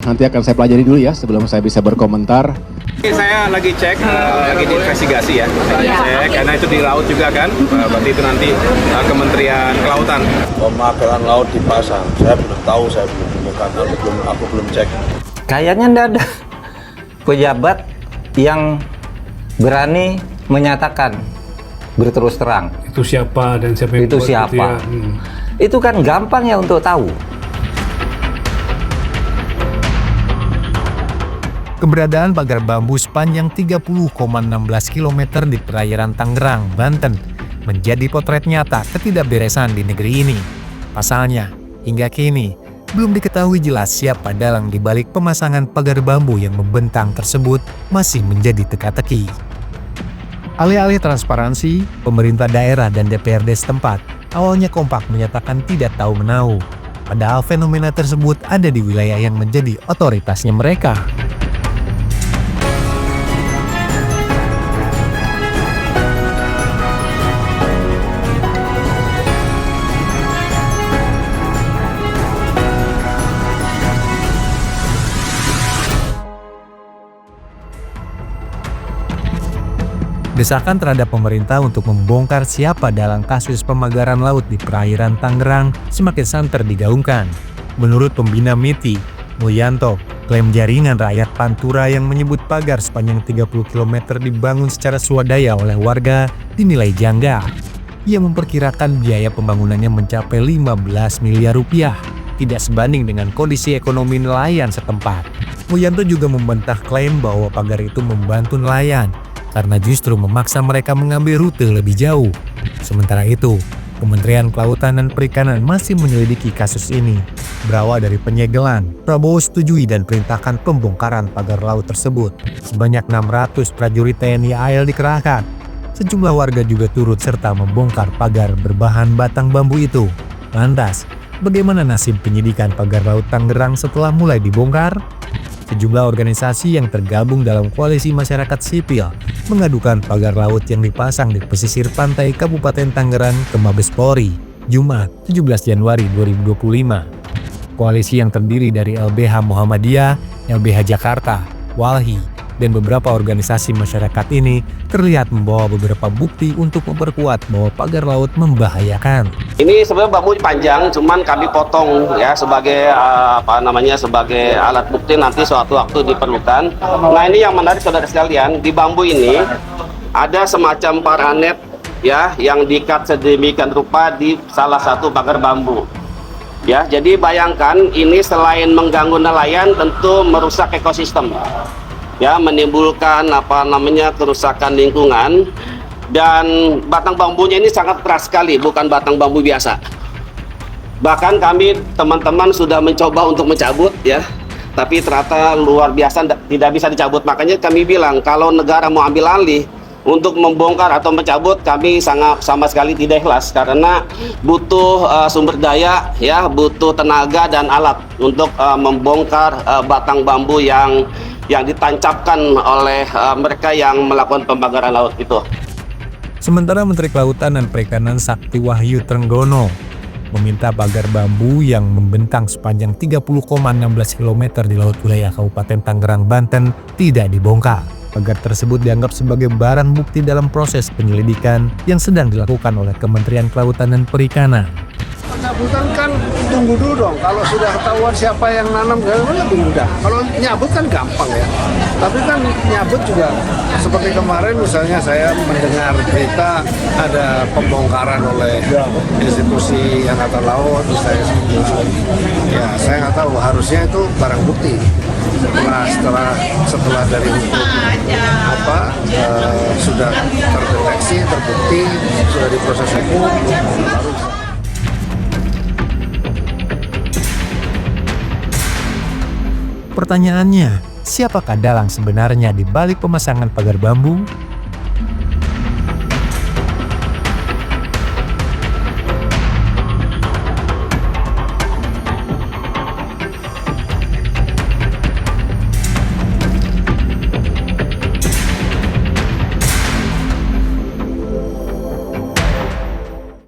nanti akan saya pelajari dulu ya sebelum saya bisa berkomentar. Saya lagi cek, lagi diinvestigasi ya. Cek, karena itu di laut juga kan, berarti itu nanti Kementerian Kelautan. Pemakaran laut dipasang, saya belum tahu, saya belum temukan, aku belum cek. Kayaknya tidak ada pejabat yang berani menyatakan berterus terang. Itu siapa dan siapa yang Itu buat siapa? ya. Itu kan gampang ya untuk tahu. Keberadaan pagar bambu sepanjang 30,16 km di perairan Tangerang, Banten menjadi potret nyata ketidakberesan di negeri ini. Pasalnya, hingga kini belum diketahui jelas siapa dalang di balik pemasangan pagar bambu yang membentang tersebut masih menjadi teka-teki. Alih-alih transparansi, pemerintah daerah dan DPRD setempat awalnya kompak menyatakan tidak tahu menahu, padahal fenomena tersebut ada di wilayah yang menjadi otoritasnya mereka. Desakan terhadap pemerintah untuk membongkar siapa dalam kasus pemagaran laut di perairan Tangerang semakin santer digaungkan. Menurut pembina MITI, Mulyanto, klaim jaringan rakyat Pantura yang menyebut pagar sepanjang 30 km dibangun secara swadaya oleh warga dinilai janggal. Ia memperkirakan biaya pembangunannya mencapai 15 miliar rupiah, tidak sebanding dengan kondisi ekonomi nelayan setempat. Mulyanto juga membantah klaim bahwa pagar itu membantu nelayan, karena justru memaksa mereka mengambil rute lebih jauh. Sementara itu, Kementerian Kelautan dan Perikanan masih menyelidiki kasus ini. Berawal dari penyegelan, Prabowo setujui dan perintahkan pembongkaran pagar laut tersebut. Sebanyak 600 prajurit TNI AL dikerahkan. Sejumlah warga juga turut serta membongkar pagar berbahan batang bambu itu. Lantas, bagaimana nasib penyidikan pagar laut Tangerang setelah mulai dibongkar? Sejumlah organisasi yang tergabung dalam koalisi masyarakat sipil mengadukan pagar laut yang dipasang di pesisir pantai Kabupaten Tangerang ke Mabes Polri, Jumat 17 Januari 2025. Koalisi yang terdiri dari LBH Muhammadiyah, LBH Jakarta, Walhi, dan beberapa organisasi masyarakat ini terlihat membawa beberapa bukti untuk memperkuat bahwa pagar laut membahayakan. Ini sebenarnya bambu panjang, cuman kami potong ya sebagai sebagai alat bukti nanti suatu waktu diperlukan. Nah ini yang menarik saudara sekalian, di bambu ini ada semacam paranet ya yang diikat sedemikian rupa di salah satu pagar bambu. Ya, jadi bayangkan ini selain mengganggu nelayan tentu merusak ekosistem. Ya, menimbulkan kerusakan lingkungan, dan batang bambunya ini sangat keras sekali, bukan batang bambu biasa. Bahkan kami teman-teman sudah mencoba untuk mencabut ya, tapi ternyata luar biasa tidak bisa dicabut. Makanya kami bilang kalau negara mau ambil alih untuk membongkar atau mencabut, kami sama sekali tidak ikhlas karena butuh sumber daya ya, butuh tenaga dan alat untuk membongkar batang bambu yang ditancapkan oleh mereka yang melakukan pembakaran laut itu. Sementara Menteri Kelautan dan Perikanan Sakti Wahyu Trenggono meminta pagar bambu yang membentang sepanjang 30,16 km di laut wilayah Kabupaten Tangerang, Banten tidak dibongkar. Pagar tersebut dianggap sebagai barang bukti dalam proses penyelidikan yang sedang dilakukan oleh Kementerian Kelautan dan Perikanan. Pencabutan kan tunggu dulu dong, kalau sudah ketahuan siapa yang nanam lebih mudah. Kalau nyabut kan gampang ya, tapi kan nyabut juga seperti kemarin misalnya saya mendengar berita ada pembongkaran oleh institusi Angkatan Laut, saya nggak tahu, harusnya itu barang bukti. Setelah dari hukum sudah terdeteksi, terbukti, sudah diproses hukum, baru Pertanyaannya, siapakah dalang sebenarnya di balik pemasangan pagar bambu?